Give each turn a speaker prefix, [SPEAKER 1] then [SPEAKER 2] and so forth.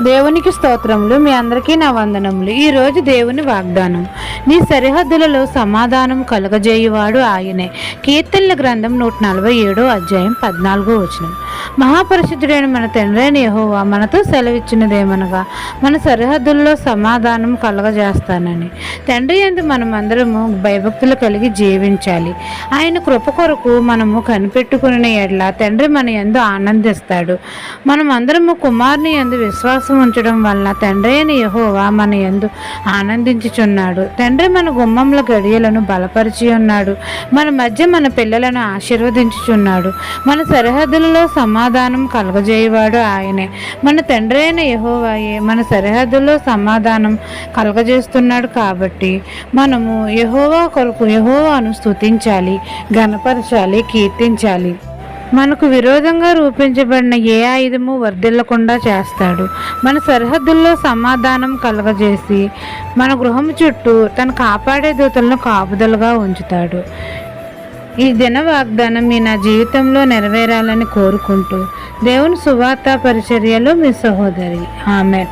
[SPEAKER 1] దేవునికి స్తోత్రములు. మీ అందరికీ నా వందనములు. ఈరోజు దేవుని వాగ్దానం, నీ సరిహద్దులలో సమాధానం కలుగజేయువాడు ఆయనే. కీర్తనల గ్రంథం 147 అధ్యాయం 14 వచనం. మహాపరిశుద్ధుడైన మన తండ్రి అయిన యెహోవా మనతో సెలవిచ్చినదేమనగా, మన సరిహద్దుల్లో సమాధానం కలుగజేస్తానని. తండ్రి యందు మనమందరము భయభక్తులు కలిగి జీవించాలి. ఆయన కృప కొరకు మనము కనిపెట్టుకునే ఎడల తండ్రి మన యందు ఆనందిస్తాడు. మనమందరము కుమారుని యందు విశ్వాసం ఉంచడం వలన తండ్రి అయిన యెహోవా మన యందు ఆనందించుచున్నాడు. తండ్రి మన గుమ్మముల గడియలను బలపరిచి ఉన్నాడు. మన మధ్య మన పిల్లలను ఆశీర్వదించుచున్నాడు. మన సరిహద్దులలో సమాధానం కలగజేయవాడు ఆయనే. మన తండ్రి అయిన యెహోవాయే మన సరిహద్దుల్లో సమాధానం కలగజేస్తున్నాడు. కాబట్టి మనము యెహోవా కొరకు యెహోవాను స్తుతించాలి, ఘనపరచాలి, కీర్తించాలి. మనకు విరోధంగా రూపించబడిన ఏ ఆయుధము వర్ధిల్లకుండా చేస్తాడు. మన సరిహద్దుల్లో సమాధానం కలగజేసి మన గృహం చుట్టూ తను కాపాడే దూతలను కాపుదలుగా ఉంచుతాడు. ఈ దిన వాగ్దానం మీ నా జీవితంలో నెరవేరాలని కోరుకుంటూ దేవుని సువార్త పరిచర్యలో మీ సహోదరి. ఆమెన్.